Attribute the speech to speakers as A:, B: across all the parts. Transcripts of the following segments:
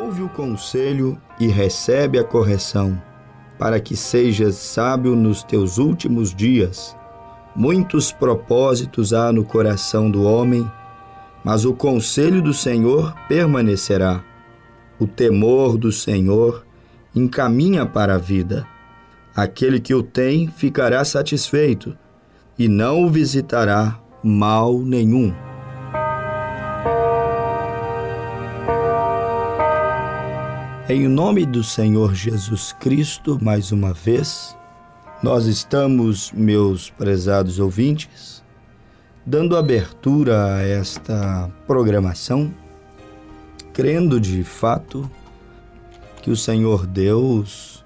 A: Ouve o conselho e recebe a correção, para que sejas sábio nos teus últimos dias. Muitos propósitos há no coração do homem, mas o conselho do Senhor permanecerá. O temor do Senhor encaminha para a vida. Aquele que o tem ficará satisfeito, e não o visitará mal nenhum. Em nome do Senhor Jesus Cristo, mais uma vez, nós estamos, meus prezados ouvintes, dando abertura a esta programação, crendo de fato que o Senhor Deus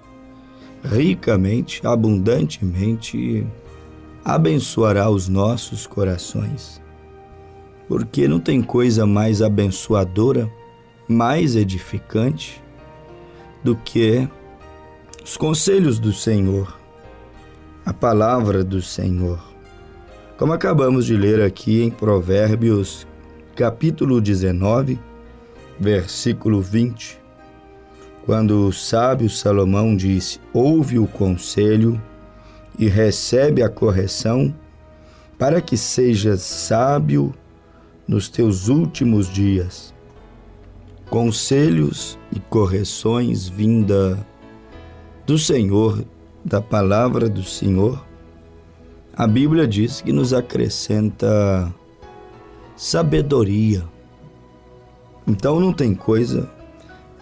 A: ricamente, abundantemente abençoará os nossos corações, porque não tem coisa mais abençoadora, mais edificante do que os conselhos do Senhor, a palavra do Senhor. Como acabamos de ler aqui em Provérbios, capítulo 19, versículo 20, quando o sábio Salomão disse: ouve o conselho e recebe a correção, para que sejas sábio nos teus últimos dias. Conselhos e correções vinda do Senhor, da palavra do Senhor, a Bíblia diz que nos acrescenta sabedoria. Então não tem coisa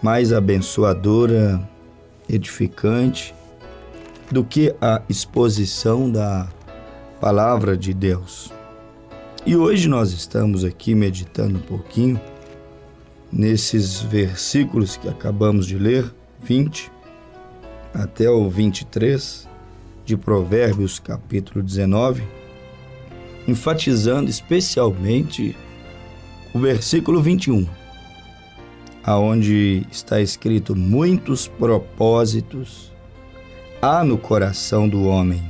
A: mais abençoadora, edificante, do que a exposição da palavra de Deus. E hoje nós estamos aqui meditando um pouquinho nesses versículos que acabamos de ler, 20 até o 23, de Provérbios, capítulo 19, enfatizando especialmente o versículo 21, aonde está escrito: muitos propósitos há no coração do homem,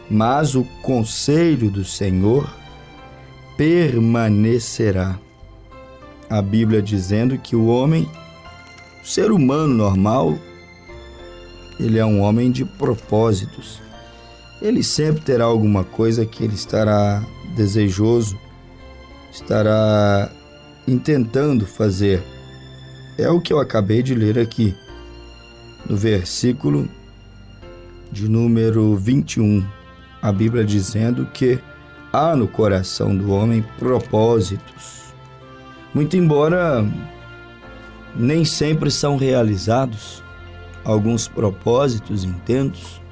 A: mas o conselho do Senhor permanecerá. A Bíblia dizendo que o homem, o ser humano normal, ele é um homem de propósitos. Ele sempre terá alguma coisa que ele estará desejoso, estará intentando fazer. É o que eu acabei de ler aqui, no versículo de número 21. A Bíblia dizendo que há no coração do homem propósitos. Muito embora nem sempre são realizados alguns propósitos intentos,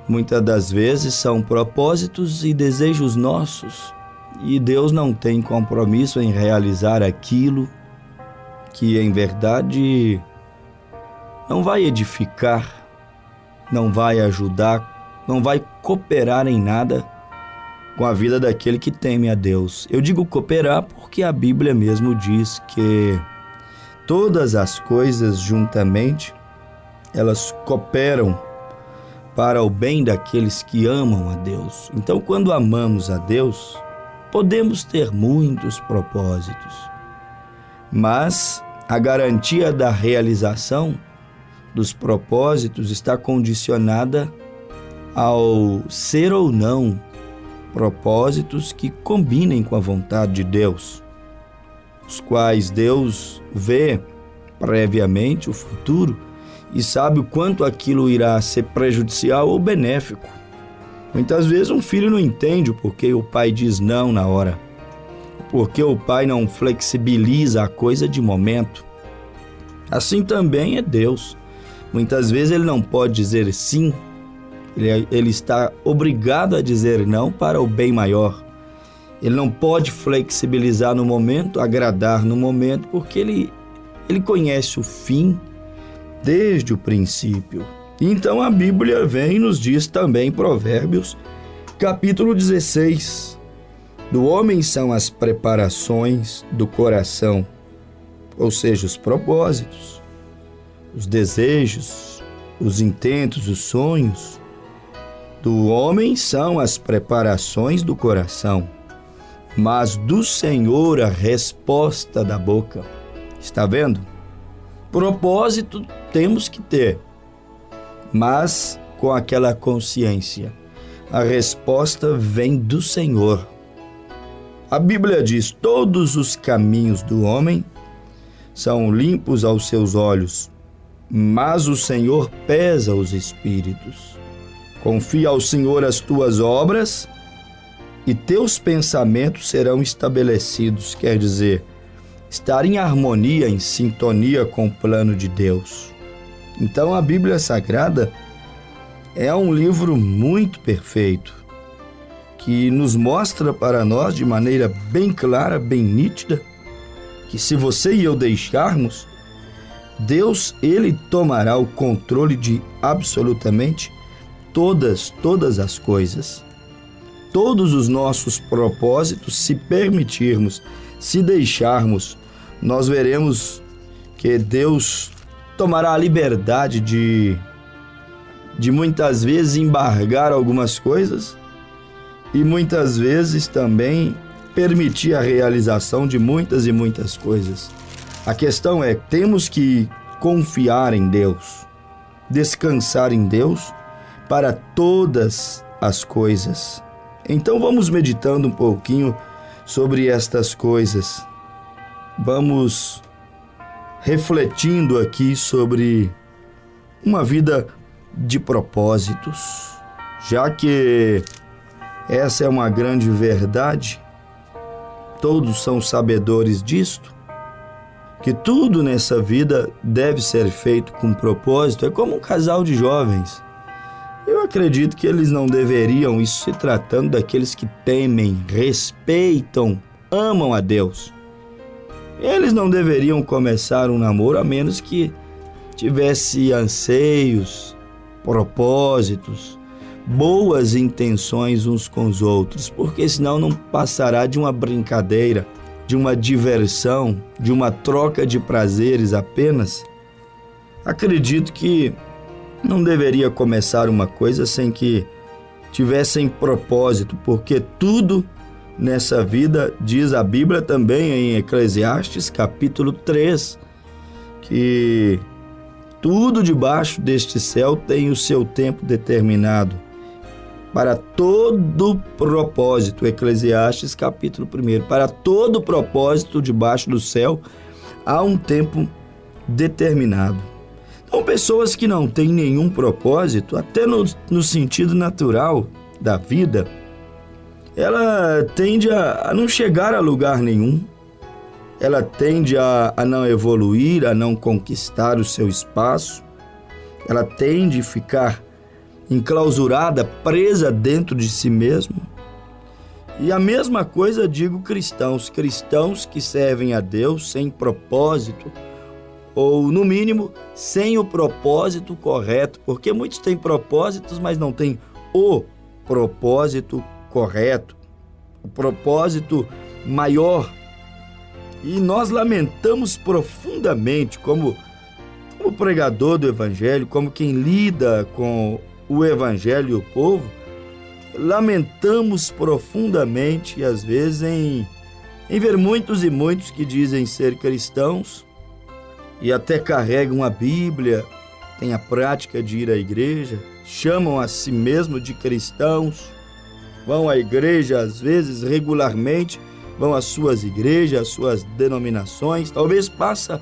A: muitas das vezes são propósitos e desejos nossos, e Deus não tem compromisso em realizar aquilo que em verdade não vai edificar, não vai ajudar, não vai cooperar em nada com a vida daquele que teme a Deus. Eu digo cooperar porque a Bíblia mesmo diz que todas as coisas juntamente, elas cooperam para o bem daqueles que amam a Deus. Então, quando amamos a Deus, podemos ter muitos propósitos, mas a garantia da realização dos propósitos está condicionada ao ser ou não propósitos que combinem com a vontade de Deus, os quais Deus vê previamente o futuro e sabe o quanto aquilo irá ser prejudicial ou benéfico. Muitas vezes um filho não entende o porquê o pai diz não na hora, porque o pai não flexibiliza a coisa de momento. Assim também é Deus. Muitas vezes ele não pode dizer sim, ele está obrigado a dizer não para o bem maior. Ele não pode flexibilizar no momento, agradar no momento, porque ele conhece o fim desde o princípio. Então a Bíblia vem e nos diz também, Provérbios, capítulo 16, do homem são as preparações do coração, ou seja, os propósitos, os desejos, os intentos, os sonhos do homem são as preparações do coração, mas do Senhor a resposta da boca. Está vendo? Propósito temos que ter, mas com aquela consciência. A resposta vem do Senhor. A Bíblia diz: todos os caminhos do homem são limpos aos seus olhos, mas o Senhor pesa os espíritos. Confia ao Senhor as tuas obras e teus pensamentos serão estabelecidos. Quer dizer, estar em harmonia, em sintonia com o plano de Deus. Então a Bíblia Sagrada é um livro muito perfeito, que nos mostra para nós de maneira bem clara, bem nítida, que se você e eu deixarmos, Deus, Ele tomará o controle de absolutamente todas as coisas. Todos os nossos propósitos, se permitirmos, se deixarmos, nós veremos que Deus tomará a liberdade de muitas vezes embargar algumas coisas e muitas vezes também permitir a realização de muitas e muitas coisas. A questão é, temos que confiar em Deus, descansar em Deus para todas as coisas. Então vamos meditando um pouquinho sobre estas coisas. Vamos refletindo aqui sobre uma vida de propósitos, já que essa é uma grande verdade, todos são sabedores disto, que tudo nessa vida deve ser feito com propósito. É como um casal de jovens. Eu acredito que eles não deveriam, isso se tratando daqueles que temem, respeitam, amam a Deus. Eles não deveriam começar um namoro a menos que tivesse anseios, propósitos, boas intenções uns com os outros, porque senão não passará de uma brincadeira, de uma diversão, de uma troca de prazeres apenas. Acredito que não deveria começar uma coisa sem que tivessem propósito, porque tudo nessa vida, diz a Bíblia também em Eclesiastes capítulo 3, que tudo debaixo deste céu tem o seu tempo determinado para todo propósito. Eclesiastes capítulo 1, para todo propósito debaixo do céu há um tempo determinado. Então, pessoas que não têm nenhum propósito, até no sentido natural da vida, ela tende a não chegar a lugar nenhum, ela tende a não evoluir, a não conquistar o seu espaço, ela tende a ficar enclausurada, presa dentro de si mesmo. E a mesma coisa digo cristãos que servem a Deus sem propósito, ou no mínimo sem o propósito correto, porque muitos têm propósitos, mas não têm o propósito correto, o propósito maior. E nós lamentamos profundamente, como pregador do Evangelho, como quem lida com o Evangelho e o povo, lamentamos profundamente, às vezes, em ver muitos e muitos que dizem ser cristãos e até carregam a Bíblia, têm a prática de ir à igreja, chamam a si mesmo de cristãos, vão à igreja, às vezes, regularmente, vão às suas igrejas, às suas denominações, talvez passa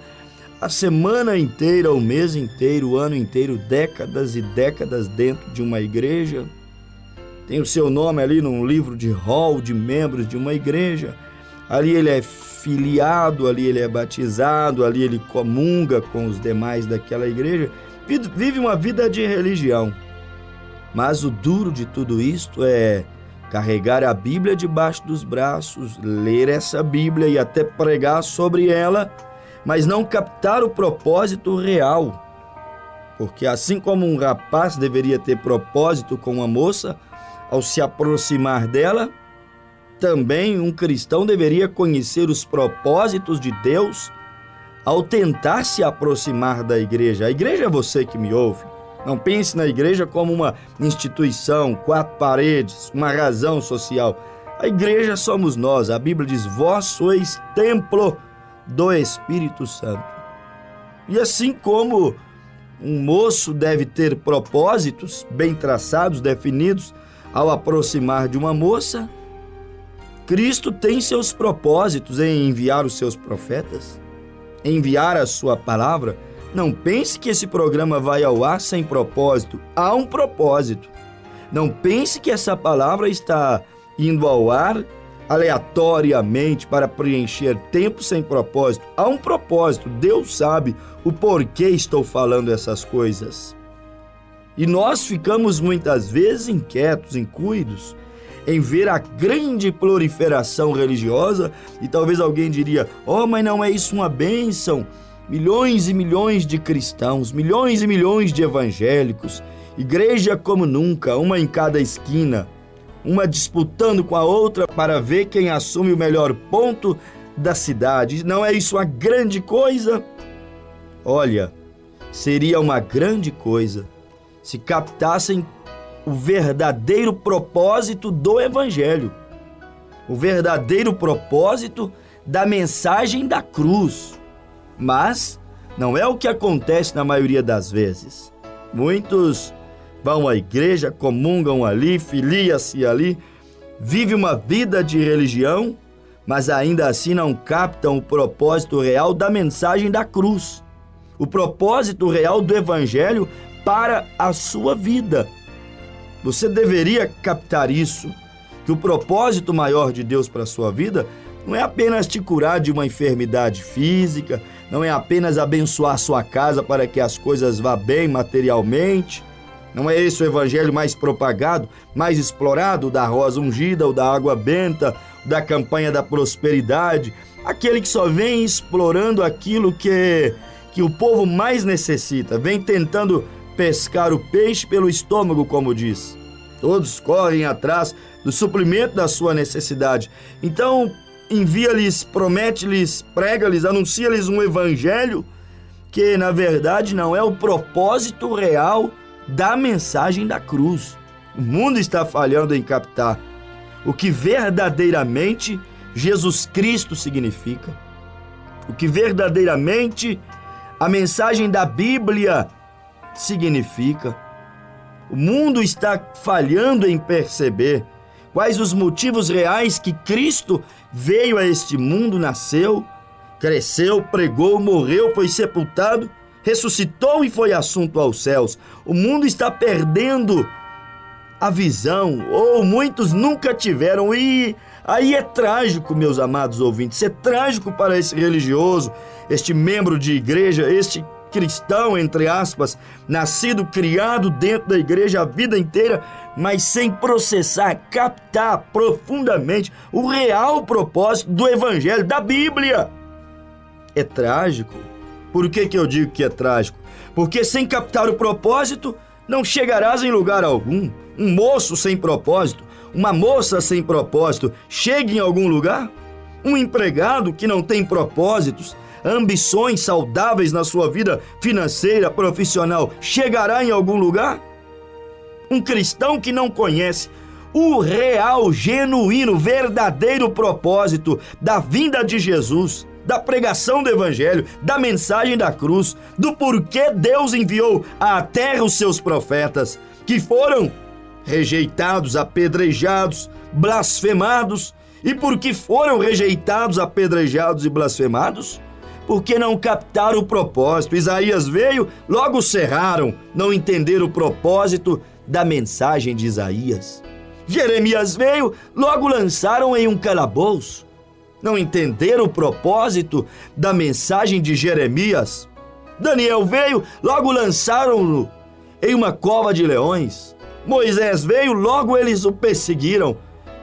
A: a semana inteira, o mês inteiro, o ano inteiro, décadas e décadas dentro de uma igreja, tem o seu nome ali num livro de rol de membros de uma igreja, ali ele é filiado, ali ele é batizado, ali ele comunga com os demais daquela igreja, vive uma vida de religião. Mas o duro de tudo isto é carregar a Bíblia debaixo dos braços, ler essa Bíblia e até pregar sobre ela, mas não captar o propósito real. Porque assim como um rapaz deveria ter propósito com uma moça, ao se aproximar dela, também um cristão deveria conhecer os propósitos de Deus ao tentar se aproximar da igreja. A igreja é você que me ouve. Não pense na igreja como uma instituição, quatro paredes, uma razão social. A igreja somos nós. A Bíblia diz: vós sois templo do Espírito Santo. E assim como um moço deve ter propósitos bem traçados, definidos, ao aproximar de uma moça, Cristo tem seus propósitos em enviar os seus profetas, enviar a sua palavra. Não pense que esse programa vai ao ar sem propósito. Há um propósito. Não pense que essa palavra está indo ao ar aleatoriamente para preencher tempo sem propósito. Há um propósito. Deus sabe o porquê estou falando essas coisas. E nós ficamos muitas vezes inquietos, incuidos, em ver a grande proliferação religiosa, e talvez alguém diria: mas não é isso uma bênção? Milhões e milhões de cristãos, milhões e milhões de evangélicos, igreja como nunca, uma em cada esquina, uma disputando com a outra para ver quem assume o melhor ponto da cidade. Não é isso uma grande coisa? Olha, seria uma grande coisa se captassem o verdadeiro propósito do Evangelho, o verdadeiro propósito da mensagem da cruz. Mas não é o que acontece na maioria das vezes. Muitos vão à igreja, comungam ali, filia-se ali, vivem uma vida de religião, mas ainda assim não captam o propósito real da mensagem da cruz, o propósito real do Evangelho para a sua vida. Você deveria captar isso, que o propósito maior de Deus para a sua vida não é apenas te curar de uma enfermidade física, não é apenas abençoar sua casa para que as coisas vá bem materialmente. Não é esse o evangelho mais propagado, mais explorado, da rosa ungida, ou da água benta, da campanha da prosperidade, aquele que só vem explorando aquilo que o povo mais necessita, vem tentando pescar o peixe pelo estômago, como diz. Todos correm atrás do suprimento da sua necessidade. Então, envia-lhes, promete-lhes, prega-lhes, anuncia-lhes um evangelho que, na verdade, não é o propósito real da mensagem da cruz. O mundo está falhando em captar o que verdadeiramente Jesus Cristo significa, o que verdadeiramente a mensagem da Bíblia significa. O mundo está falhando em perceber quais os motivos reais que Cristo veio a este mundo, nasceu, cresceu, pregou, morreu, foi sepultado, ressuscitou e foi assunto aos céus. O mundo está perdendo a visão, ou muitos nunca tiveram, e aí é trágico, meus amados ouvintes, é trágico para esse religioso, este membro de igreja, este cristão, entre aspas, nascido, criado dentro da igreja a vida inteira, mas sem processar, captar profundamente o real propósito do evangelho, da Bíblia. É trágico. Por que eu digo que é trágico? Porque sem captar o propósito, não chegarás em lugar algum. Um moço sem propósito, uma moça sem propósito, chega em algum lugar? Um empregado que não tem propósitos, ambições saudáveis na sua vida financeira, profissional, chegará em algum lugar? Um cristão que não conhece o real, genuíno, verdadeiro propósito da vinda de Jesus, da pregação do evangelho, da mensagem da cruz, do porquê Deus enviou à terra os seus profetas, que foram rejeitados, apedrejados, blasfemados. E por que foram rejeitados, apedrejados e blasfemados? Porque não captaram o propósito. Isaías veio, logo cerraram, não entenderam o propósito da mensagem de Isaías. Jeremias veio, logo lançaram em um calabouço. Não entenderam o propósito da mensagem de Jeremias. Daniel veio, logo lançaram-no em uma cova de leões. Moisés veio, logo eles o perseguiram.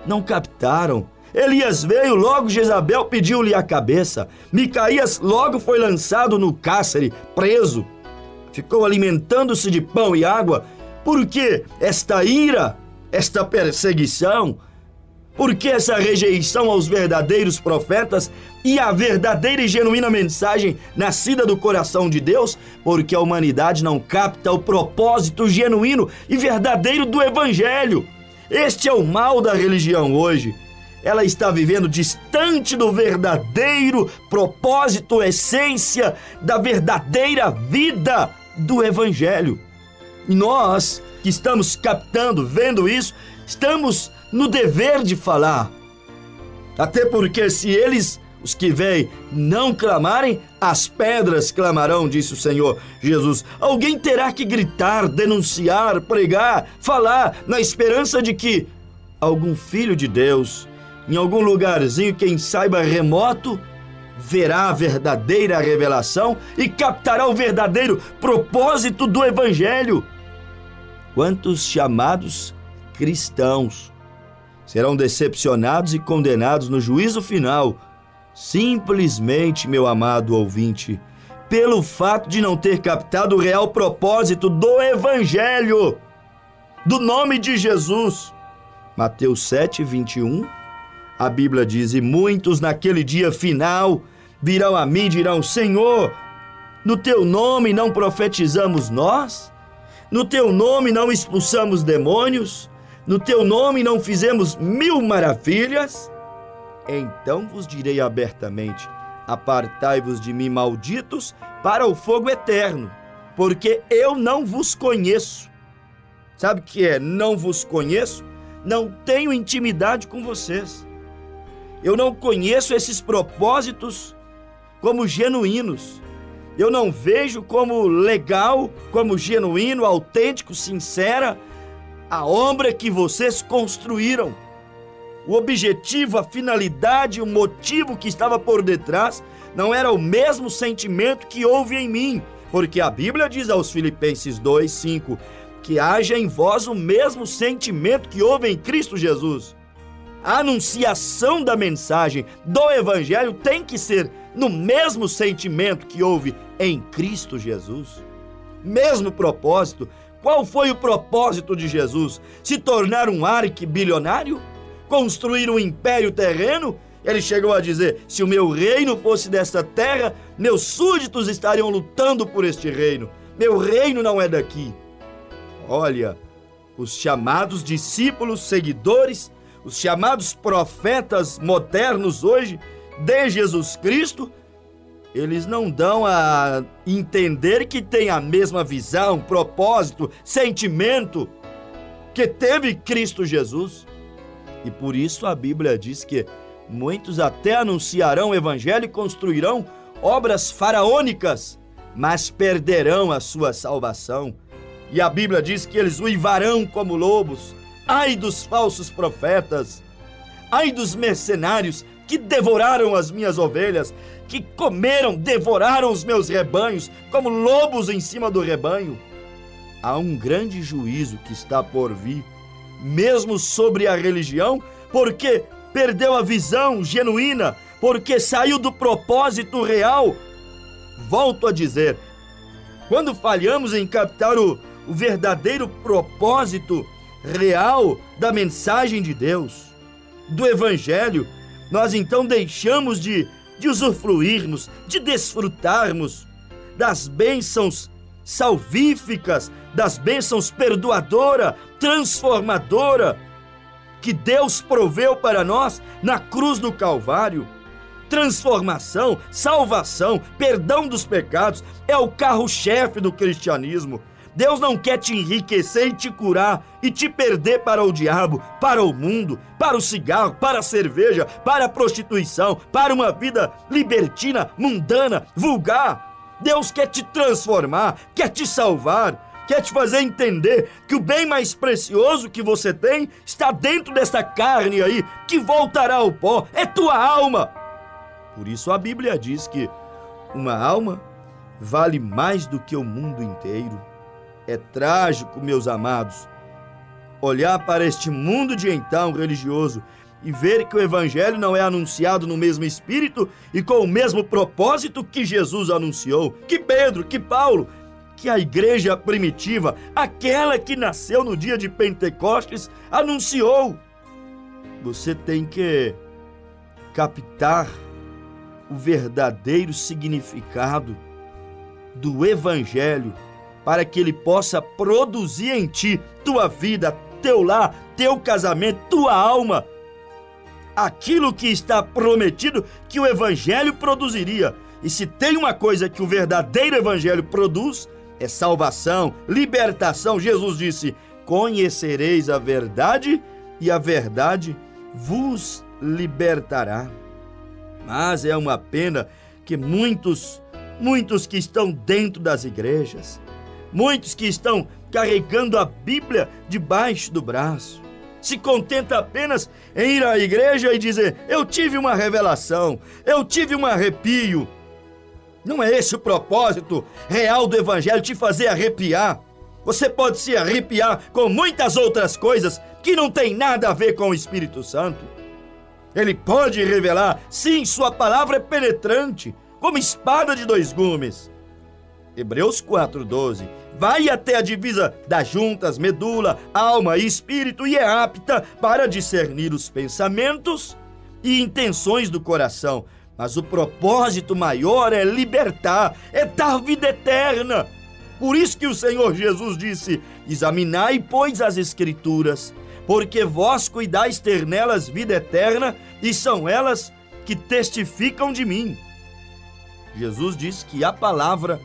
A: Não captaram. Elias veio, logo Jezabel pediu-lhe a cabeça. Micaías logo foi lançado no cárcere, preso. Ficou alimentando-se de pão e água. Por que esta ira, esta perseguição? Por que essa rejeição aos verdadeiros profetas e à verdadeira e genuína mensagem nascida do coração de Deus? Porque a humanidade não capta o propósito genuíno e verdadeiro do Evangelho. Este é o mal da religião hoje. ela está vivendo distante do verdadeiro propósito, essência da verdadeira vida do Evangelho. E nós que estamos captando, vendo isso, estamos no dever de falar. Até porque se eles, os que veem, não clamarem, as pedras clamarão, disse o Senhor Jesus. Alguém terá que gritar, denunciar, pregar, falar, na esperança de que algum filho de Deus, em algum lugarzinho, quem saiba remoto, verá a verdadeira revelação e captará o verdadeiro propósito do Evangelho. Quantos chamados cristãos serão decepcionados e condenados no juízo final, simplesmente, meu amado ouvinte, pelo fato de não ter captado o real propósito do Evangelho, do nome de Jesus. Mateus 7, 21, a Bíblia diz: e muitos naquele dia final virão a mim e dirão: Senhor, no teu nome não profetizamos nós? No teu nome não expulsamos demônios? No teu nome não fizemos 1000 maravilhas? Então vos direi abertamente: apartai-vos de mim, malditos, para o fogo eterno, porque eu não vos conheço. Sabe o que é não vos conheço? Não tenho intimidade com vocês. Eu não conheço esses propósitos como genuínos. Eu não vejo como legal, como genuíno, autêntico, sincera a obra que vocês construíram. O objetivo, a finalidade, o motivo que estava por detrás não era o mesmo sentimento que houve em mim, porque a Bíblia diz aos Filipenses 2, 5, que haja em vós o mesmo sentimento que houve em Cristo Jesus. A anunciação da mensagem do Evangelho tem que ser no mesmo sentimento que houve em Cristo Jesus. Mesmo propósito. Qual foi o propósito de Jesus? Se tornar um arquibilionário? Construir um império terreno? Ele chegou a dizer: se o meu reino fosse desta terra, meus súditos estariam lutando por este reino. Meu reino não é daqui. Olha, os chamados discípulos, seguidores, os chamados profetas modernos hoje de Jesus Cristo, eles não dão a entender que tem a mesma visão, propósito, sentimento que teve Cristo Jesus. E por isso a Bíblia diz que muitos até anunciarão o Evangelho e construirão obras faraônicas, mas perderão a sua salvação. E a Bíblia diz que eles uivarão como lobos. Ai dos falsos profetas, ai dos mercenários que devoraram as minhas ovelhas, que comeram, devoraram os meus rebanhos, como lobos em cima do rebanho. Há um grande juízo que está por vir, mesmo sobre a religião, porque perdeu a visão genuína, porque saiu do propósito real. Volto a dizer, quando falhamos em captar o verdadeiro propósito real da mensagem de Deus, do Evangelho, nós então deixamos de usufruirmos, de desfrutarmos das bênçãos salvíficas, das bênçãos perdoadora, transformadora, que Deus proveu para nós na cruz do Calvário. Transformação, salvação, perdão dos pecados é o carro-chefe do cristianismo. Deus não quer te enriquecer e te curar e te perder para o diabo, para o mundo, para o cigarro, para a cerveja, para a prostituição, para uma vida libertina, mundana, vulgar. Deus quer te transformar, quer te salvar, quer te fazer entender que o bem mais precioso que você tem está dentro desta carne aí, que voltará ao pó, é tua alma. Por isso a Bíblia diz que uma alma vale mais do que o mundo inteiro. É trágico, meus amados, olhar para este mundo de então religioso e ver que o Evangelho não é anunciado no mesmo espírito e com o mesmo propósito que Jesus anunciou, que Pedro, que Paulo, que a igreja primitiva, aquela que nasceu no dia de Pentecostes, anunciou. Você tem que captar o verdadeiro significado do Evangelho, para que ele possa produzir em ti, tua vida, teu lar, teu casamento, tua alma, aquilo que está prometido que o Evangelho produziria. E se tem uma coisa que o verdadeiro Evangelho produz, é salvação, libertação. Jesus disse: conhecereis a verdade e a verdade vos libertará. Mas é uma pena que muitos que estão dentro das igrejas, muitos que estão carregando a Bíblia debaixo do braço, se contenta apenas em ir à igreja e dizer: eu tive uma revelação, eu tive um arrepio. Não é esse o propósito real do Evangelho, te fazer arrepiar. Você pode se arrepiar com muitas outras coisas que não tem nada a ver com o Espírito Santo. Ele pode revelar, sim, sua palavra é penetrante, como espada de dois gumes. Hebreus 4:12, vai até a divisa das juntas, medula, alma e espírito, e é apta para discernir os pensamentos e intenções do coração. Mas o propósito maior é libertar, é dar vida eterna. Por isso que o Senhor Jesus disse: examinai, pois, as Escrituras, porque vós cuidais ter nelas vida eterna, e são elas que testificam de mim. Jesus disse que a palavra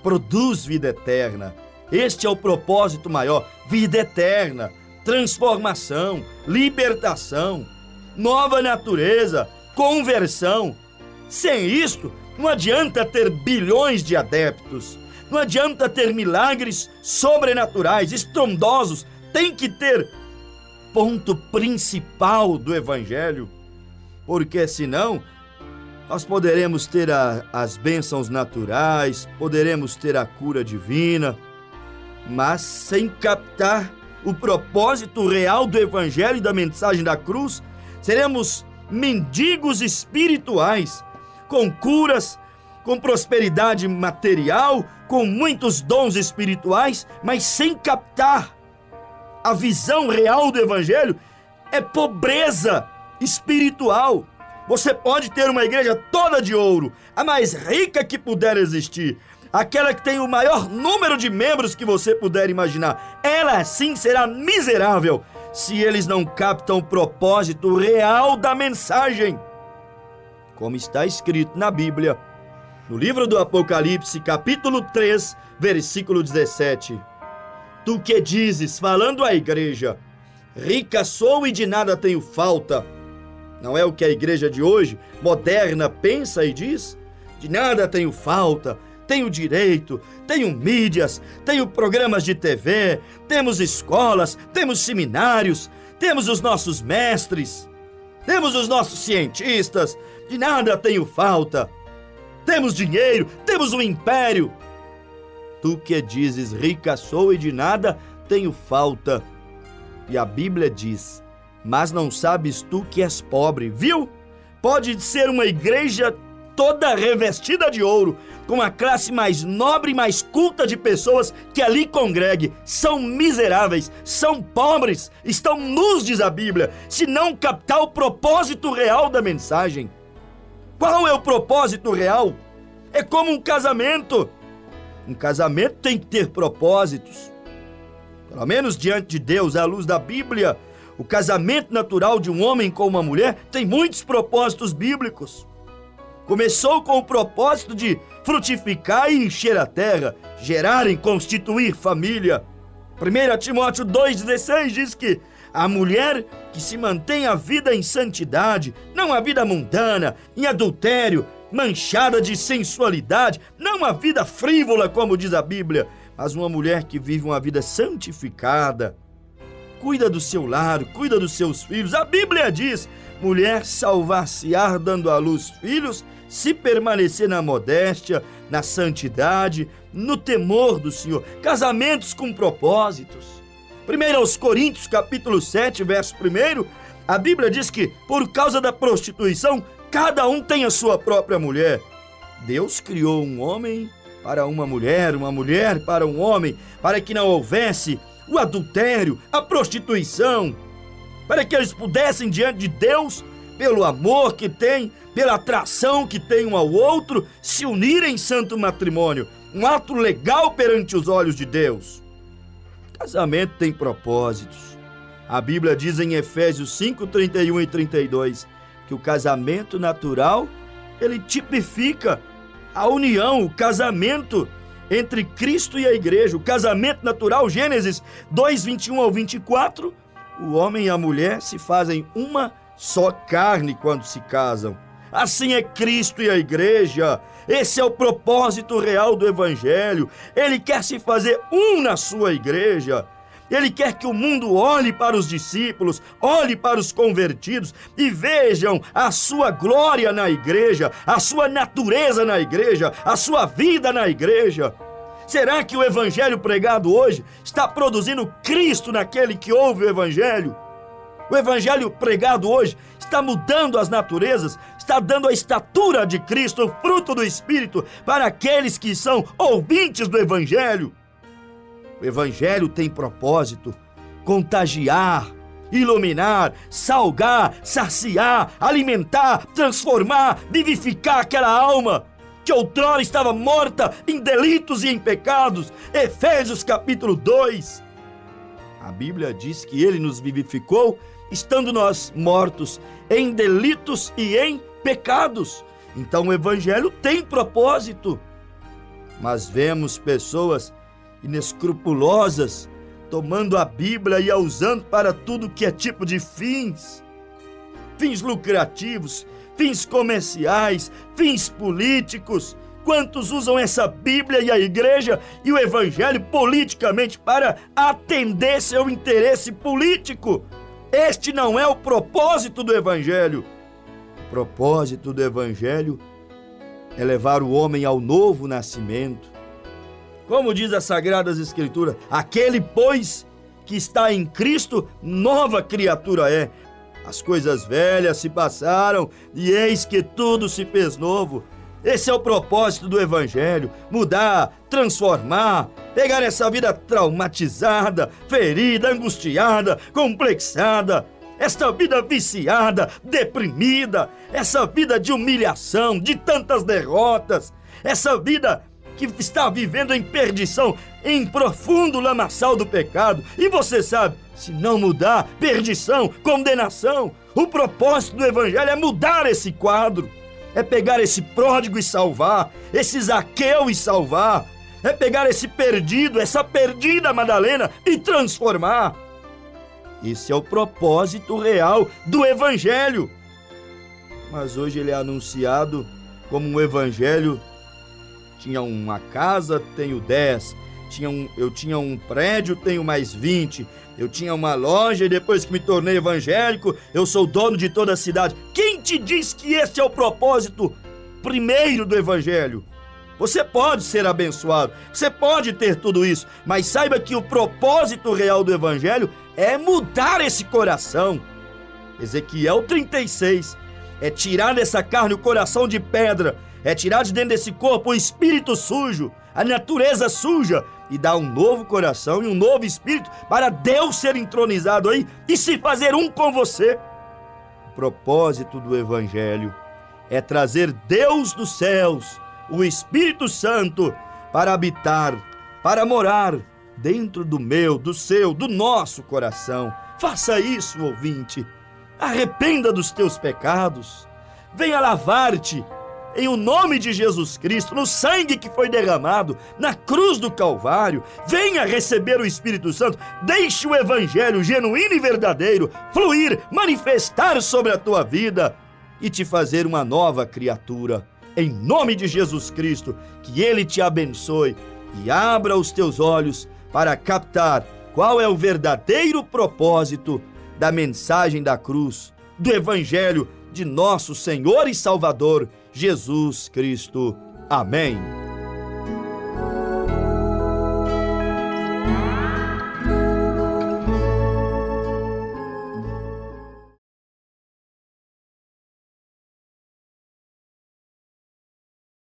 A: produz vida eterna. Este é o propósito maior: vida eterna, transformação, libertação, nova natureza, conversão. Sem isto, não adianta ter bilhões de adeptos, não adianta ter milagres sobrenaturais, estrondosos. Tem que ter ponto principal do Evangelho, porque senão nós poderemos ter as bênçãos naturais, poderemos ter a cura divina, mas sem captar o propósito real do Evangelho e da mensagem da cruz, seremos mendigos espirituais, com curas, com prosperidade material, com muitos dons espirituais, mas sem captar a visão real do Evangelho. É pobreza espiritual. Você pode ter uma igreja toda de ouro, a mais rica que puder existir, aquela que tem o maior número de membros que você puder imaginar. Ela sim será miserável se eles não captam o propósito real da mensagem. Como está escrito na Bíblia, no livro do Apocalipse, capítulo 3, versículo 17. Tu que dizes, falando à igreja: rica sou e de nada tenho falta. Não é o que a igreja de hoje, moderna, pensa e diz? De nada tenho falta, tenho direito, tenho mídias, tenho programas de TV, temos escolas, temos seminários, temos os nossos mestres, temos os nossos cientistas, de nada tenho falta. Temos dinheiro, temos um império. Tu que dizes, rica sou e de nada tenho falta. E a Bíblia diz: mas não sabes tu que és pobre, viu? Pode ser uma igreja toda revestida de ouro, com a classe mais nobre e mais culta de pessoas que ali congregue. São miseráveis, são pobres, estão nus, diz a Bíblia, se não captar o propósito real da mensagem. Qual é o propósito real? É como um casamento. Um casamento tem que ter propósitos. Pelo menos diante de Deus, à luz da Bíblia, o casamento natural de um homem com uma mulher tem muitos propósitos bíblicos. Começou com o propósito de frutificar e encher a terra, gerar e constituir família. 1 Timóteo 2,16 diz que a mulher que se mantém a vida em santidade, não a vida mundana, em adultério, manchada de sensualidade, não a vida frívola, como diz a Bíblia, mas uma mulher que vive uma vida santificada, cuida do seu lar, cuida dos seus filhos. A Bíblia diz: mulher salvar-se-á dando à luz filhos, se permanecer na modéstia, na santidade, no temor do Senhor. Casamentos com propósitos. 1 Coríntios, capítulo 7, verso 1, a Bíblia diz que, por causa da prostituição, cada um tem a sua própria mulher. Deus criou um homem para uma mulher para um homem, para que não houvesse o adultério, a prostituição, para que eles pudessem, diante de Deus, pelo amor que têm, pela atração que têm um ao outro, se unirem em santo matrimônio, um ato legal perante os olhos de Deus. Casamento tem propósitos. A Bíblia diz em Efésios 5, 31 e 32 que o casamento natural, ele tipifica a união, o casamento entre Cristo e a igreja. O casamento natural, Gênesis 2, 21 ao 24, o homem e a mulher se fazem uma só carne quando se casam. Assim é Cristo e a igreja. Esse é o propósito real do Evangelho. Ele quer se fazer um na sua igreja. Ele quer que o mundo olhe para os discípulos, olhe para os convertidos e vejam a sua glória na igreja, a sua natureza na igreja, a sua vida na igreja. Será que o evangelho pregado hoje está produzindo Cristo naquele que ouve o evangelho? O evangelho pregado hoje está mudando as naturezas, está dando a estatura de Cristo, o fruto do Espírito, para aqueles que são ouvintes do evangelho. O evangelho tem propósito: contagiar, iluminar, salgar, saciar, alimentar, transformar, vivificar aquela alma que outrora estava morta em delitos e em pecados. Efésios capítulo 2. A Bíblia diz que ele nos vivificou estando nós mortos em delitos e em pecados. Então o evangelho tem propósito. Mas vemos pessoas inescrupulosas tomando a Bíblia e a usando para tudo que é tipo de fins lucrativos, fins comerciais, fins políticos. Quantos usam essa Bíblia e a igreja e o evangelho politicamente para atender seu interesse político? Este não é o propósito do evangelho. O propósito do evangelho é levar o homem ao novo nascimento. Como diz as Sagradas Escrituras, aquele, pois, que está em Cristo, nova criatura é. As coisas velhas se passaram e eis que tudo se fez novo. Esse é o propósito do evangelho: mudar, transformar, pegar essa vida traumatizada, ferida, angustiada, complexada, esta vida viciada, deprimida, essa vida de humilhação, de tantas derrotas, essa vida que está vivendo em perdição, em profundo lamaçal do pecado. E você sabe, se não mudar, perdição, condenação. O propósito do evangelho é mudar esse quadro, é pegar esse pródigo e salvar, esse Zaqueu e salvar, é pegar esse perdido, essa perdida Madalena e transformar. Esse é o propósito real do evangelho. Mas hoje ele é anunciado como um evangelho: tinha uma casa, tenho 10. Eu tinha um prédio, tenho mais 20. Eu tinha uma loja e depois que me tornei evangélico, eu sou dono de toda a cidade. Quem te diz que este é o propósito primeiro do evangelho? Você pode ser abençoado, você pode ter tudo isso, mas saiba que o propósito real do evangelho é mudar esse coração. Ezequiel 36, é tirar dessa carne o coração de pedra, é tirar de dentro desse corpo o espírito sujo, a natureza suja, e dar um novo coração e um novo espírito para Deus ser entronizado aí e se fazer um com você. O propósito do evangelho é trazer Deus dos céus, o Espírito Santo, para habitar, para morar dentro do meu, do seu, do nosso coração. Faça isso, ouvinte. Arrependa dos teus pecados. Venha lavar-te em o nome de Jesus Cristo, no sangue que foi derramado na cruz do Calvário. Venha receber o Espírito Santo. Deixe o evangelho genuíno e verdadeiro fluir, manifestar sobre a tua vida e te fazer uma nova criatura. Em nome de Jesus Cristo, que Ele te abençoe e abra os teus olhos para captar qual é o verdadeiro propósito da mensagem da cruz, do evangelho de nosso Senhor e Salvador Jesus Cristo. Amém.